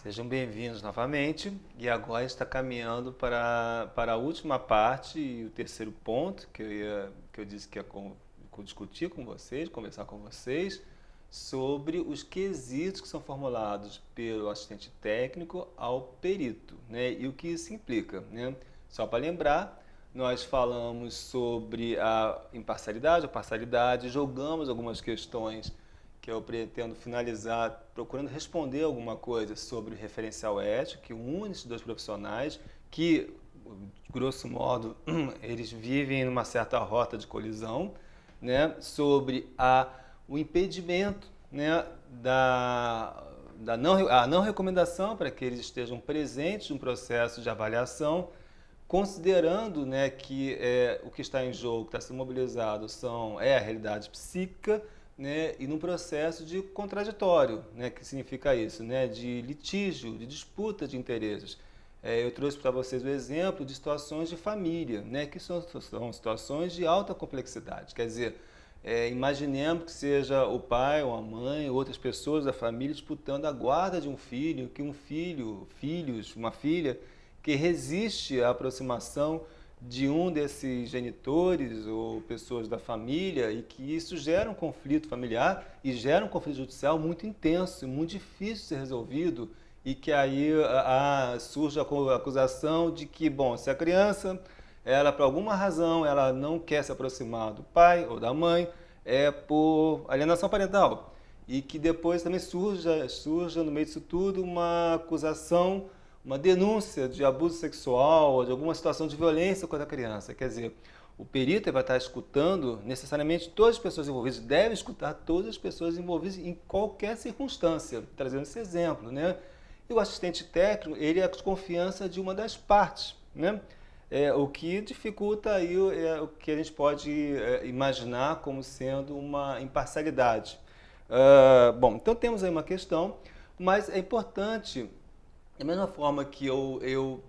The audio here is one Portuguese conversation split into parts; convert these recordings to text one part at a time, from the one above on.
Sejam bem-vindos novamente e agora está caminhando para a última parte e o terceiro ponto que eu disse que ia discutir com vocês, conversar com vocês sobre os quesitos que são formulados pelo assistente técnico ao perito, né? E o que isso implica, né? Só para lembrar, nós falamos sobre a imparcialidade, a parcialidade, jogamos algumas questões que eu pretendo finalizar procurando responder alguma coisa sobre o referencial ético que une esses dois profissionais que, grosso modo, eles vivem numa certa rota de colisão, né? Sobre o impedimento, né? A não recomendação para que eles estejam presentes no processo de avaliação, considerando, né, que o que está em jogo, que está sendo mobilizado, é a realidade psíquica, né, e num processo de contraditório, né, que significa isso, né, de litígio, de disputa de interesses. Eu trouxe para vocês o exemplo de situações de família, né, que são situações de alta complexidade. Quer dizer, imaginemos que seja o pai ou a mãe, outras pessoas da família disputando a guarda de um filho, que um filho, filhos, uma filha, que resiste à aproximação de um desses genitores ou pessoas da família e que isso gera um conflito familiar e gera um conflito judicial muito intenso, muito difícil de ser resolvido e que aí surge a acusação de que, bom, se a criança, ela por alguma razão, ela não quer se aproximar do pai ou da mãe, é por alienação parental e que depois também surja no meio disso tudo uma acusação, uma denúncia de abuso sexual ou de alguma situação de violência contra a criança. Quer dizer, o perito vai estar escutando necessariamente todas as pessoas envolvidas, deve escutar todas as pessoas envolvidas em qualquer circunstância, trazendo esse exemplo, né? E o assistente técnico, ele é a desconfiança de uma das partes, né? O que dificulta aí o que a gente pode imaginar como sendo uma imparcialidade. Bom, então temos aí uma questão, mas é importante, da mesma forma que eu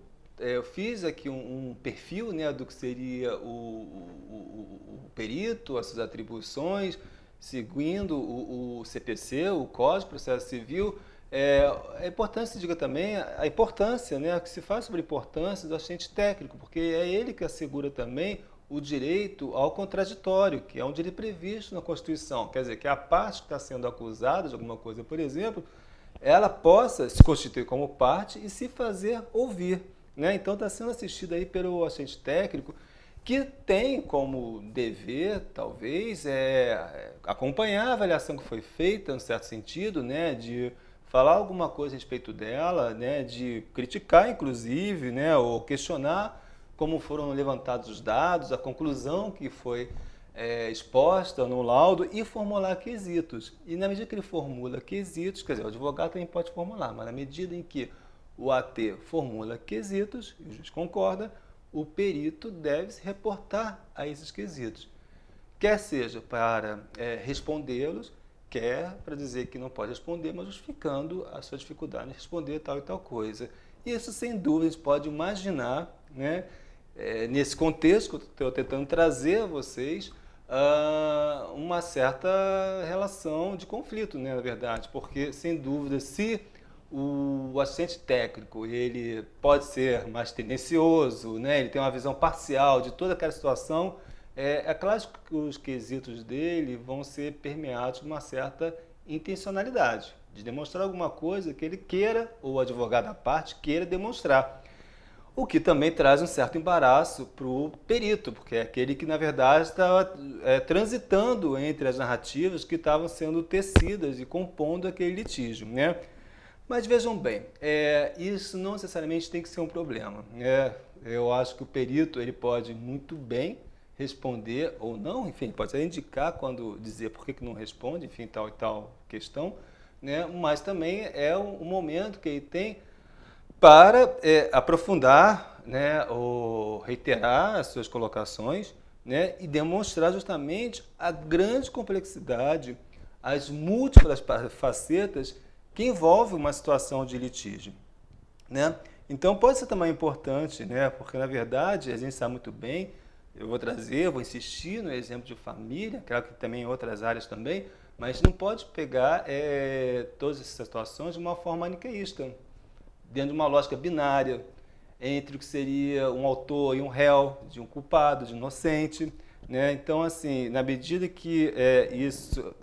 fiz aqui um perfil, né, do que seria o perito, as suas atribuições, seguindo o CPC, o Código de Processo Civil. É importante se diga também a importância, né, que se faz sobre a importância do assistente técnico, porque é ele que assegura também o direito ao contraditório, que é um direito previsto na Constituição. Quer dizer, que a parte que está sendo acusada de alguma coisa, por exemplo, ela possa se constituir como parte e se fazer ouvir, né? Então está sendo assistido aí pelo assistente técnico, que tem como dever, talvez, acompanhar a avaliação que foi feita, no certo sentido, né, de falar alguma coisa a respeito dela, né, de criticar, inclusive, né, ou questionar como foram levantados os dados, a conclusão que foi exposta no laudo e formular quesitos. E na medida que ele formula quesitos, quer dizer, o advogado também pode formular, mas na medida em que o AT formula quesitos, e o juiz concorda, o perito deve se reportar a esses quesitos. Quer seja para respondê-los, quer para dizer que não pode responder, mas justificando a sua dificuldade em responder tal e tal coisa. Isso, sem dúvida, a gente pode imaginar, né, nesse contexto que eu estou tentando trazer a vocês, uma certa relação de conflito, né, na verdade, porque, sem dúvida, se o assistente técnico ele pode ser mais tendencioso, né, ele tem uma visão parcial de toda aquela situação, é claro que os quesitos dele vão ser permeados de uma certa intencionalidade, de demonstrar alguma coisa que ele queira, ou o advogado à parte queira demonstrar. O que também traz um certo embaraço para o perito, porque é aquele que, na verdade, estava transitando entre as narrativas que estavam sendo tecidas e compondo aquele litígio, né? Mas vejam bem, isso não necessariamente tem que ser um problema, né? Eu acho que o perito ele pode muito bem responder ou não, enfim, pode até indicar quando dizer por que não responde, enfim, tal e tal questão, né? Mas também é o momento que ele tem para aprofundar, né, ou reiterar as suas colocações, né, e demonstrar justamente a grande complexidade, as múltiplas facetas que envolvem uma situação de litígio, né? Então pode ser também importante, né, porque na verdade a gente sabe muito bem, vou insistir no exemplo de família, claro que também em outras áreas também, mas não pode pegar todas essas situações de uma forma maniqueísta. dentro de uma lógica binária, entre o que seria um autor e um réu, de um culpado, de inocente, né? Então, assim, na medida que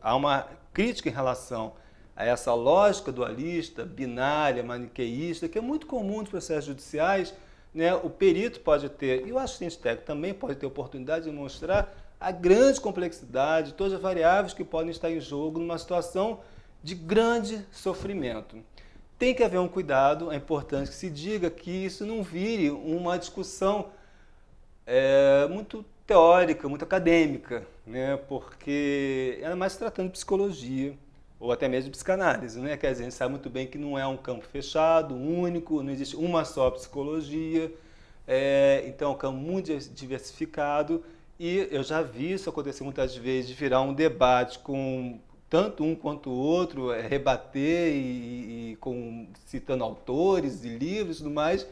há uma crítica em relação a essa lógica dualista, binária, maniqueísta, que é muito comum nos processos judiciais, né? O perito pode ter, e o assistente técnico também pode ter oportunidade de mostrar a grande complexidade, todas as variáveis que podem estar em jogo numa situação de grande sofrimento. Tem que haver um cuidado, é importante que se diga que isso não vire uma discussão muito teórica, muito acadêmica, né? Porque ainda mais se tratando de psicologia, ou até mesmo de psicanálise, né? Quer dizer, a gente sabe muito bem que não é um campo fechado, único, não existe uma só psicologia, então é um campo muito diversificado, e eu já vi isso acontecer muitas vezes, de virar um debate com tanto um quanto o outro, rebater citando autores e livros e tudo mais,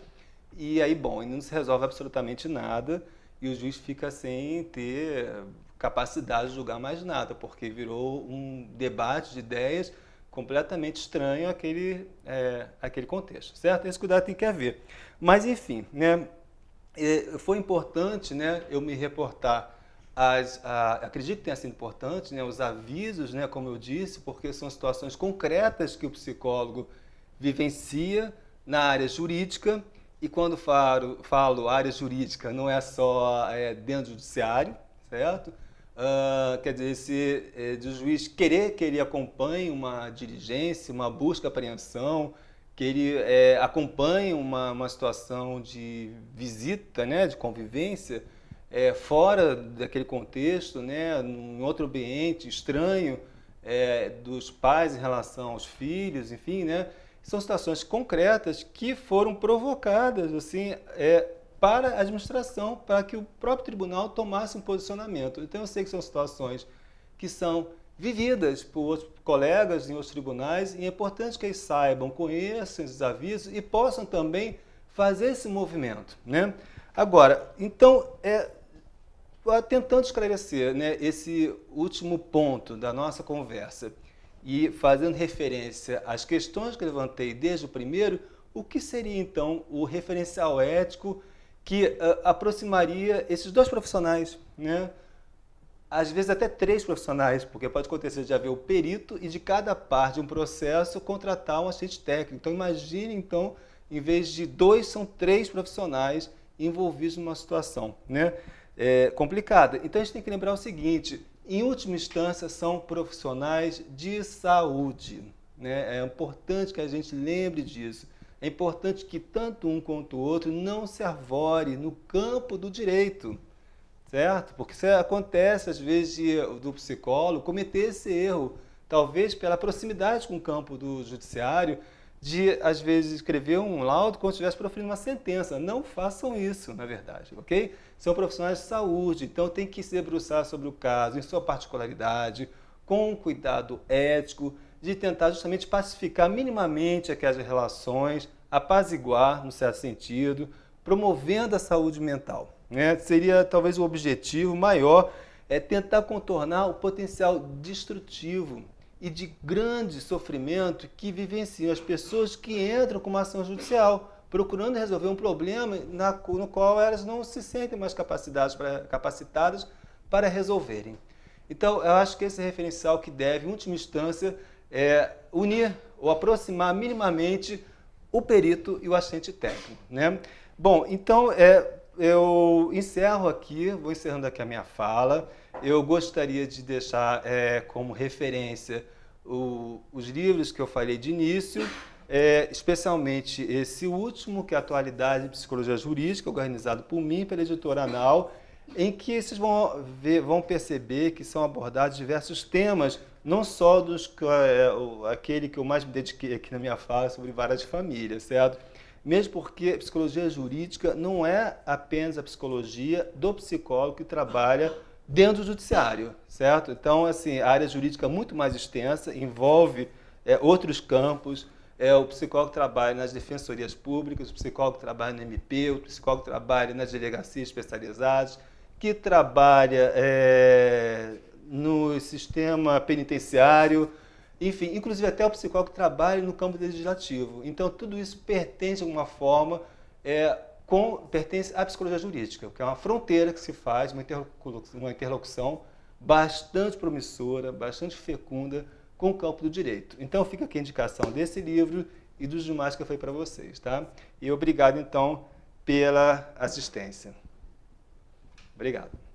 e aí, bom, não se resolve absolutamente nada, e o juiz fica sem ter capacidade de julgar mais nada, porque virou um debate de ideias completamente estranho àquele contexto, certo? Esse cuidado tem que haver. Mas, enfim, né, foi importante, né, eu me reportar, acredito que tenha sido importante, né, os avisos, né, como eu disse, porque são situações concretas que o psicólogo vivencia na área jurídica, e quando falo área jurídica, não é só dentro do judiciário, certo? Quer dizer, se o juiz querer que ele acompanhe uma diligência, uma busca, apreensão, que ele acompanhe uma situação de visita, né, de convivência, fora daquele contexto, né, em outro ambiente estranho, dos pais em relação aos filhos, enfim, né, são situações concretas que foram provocadas assim, para a administração, para que o próprio tribunal tomasse um posicionamento. Então, eu sei que são situações que são vividas por outros colegas em outros tribunais, e é importante que eles saibam, conheçam esses avisos e possam também fazer esse movimento, né? Agora, então, tentando esclarecer, né, esse último ponto da nossa conversa e fazendo referência às questões que eu levantei desde o primeiro, o que seria, então, o referencial ético que aproximaria esses dois profissionais, né? Às vezes até três profissionais, porque pode acontecer de haver o perito e de cada parte de um processo contratar um assistente técnico. Então imagine, então, em vez de dois, são três profissionais envolvidos numa situação, né, complicada. Então a gente tem que lembrar o seguinte, em última instância são profissionais de saúde, né? É importante que a gente lembre disso. É importante que tanto um quanto o outro não se arvore no campo do direito, certo? Porque isso acontece, às vezes, do psicólogo cometer esse erro, talvez pela proximidade com o campo do judiciário, de, às vezes, escrever um laudo como se estivesse proferindo uma sentença. Não façam isso, na verdade, ok? São profissionais de saúde, então tem que se debruçar sobre o caso, em sua particularidade, com um cuidado ético, de tentar justamente pacificar minimamente aquelas relações, apaziguar, no certo sentido, promovendo a saúde mental, né? Seria talvez o objetivo maior, tentar contornar o potencial destrutivo e de grande sofrimento que vivenciam as pessoas que entram com uma ação judicial, procurando resolver um problema no qual elas não se sentem mais capacitadas para resolverem. Então, eu acho que esse referencial que deve, em última instância, unir ou aproximar minimamente o perito e o assistente técnico, né? Bom, então eu encerro aqui, vou encerrando aqui a minha fala. Eu gostaria de deixar como referência os livros que eu falei de início, especialmente esse último, que é Atualidade em Psicologia Jurídica, organizado por mim, pela editora Anal, em que vocês vão perceber que são abordados diversos temas, não só aquele que eu mais me dediquei aqui na minha fala sobre várias famílias, certo? Mesmo porque a psicologia jurídica não é apenas a psicologia do psicólogo que trabalha dentro do judiciário, certo? Então, assim, a área jurídica é muito mais extensa, envolve outros campos. O psicólogo trabalha nas defensorias públicas, o psicólogo trabalha no MP, o psicólogo trabalha nas delegacias especializadas, que trabalha no sistema penitenciário, enfim, inclusive até o psicólogo que trabalha no campo legislativo. Então, tudo isso pertence, de alguma forma, pertence à psicologia jurídica, que é uma fronteira que se faz, uma interlocução bastante promissora, bastante fecunda com o campo do direito. Então, fica aqui a indicação desse livro e dos demais que eu falei para vocês, tá? E obrigado, então, pela assistência. Obrigado.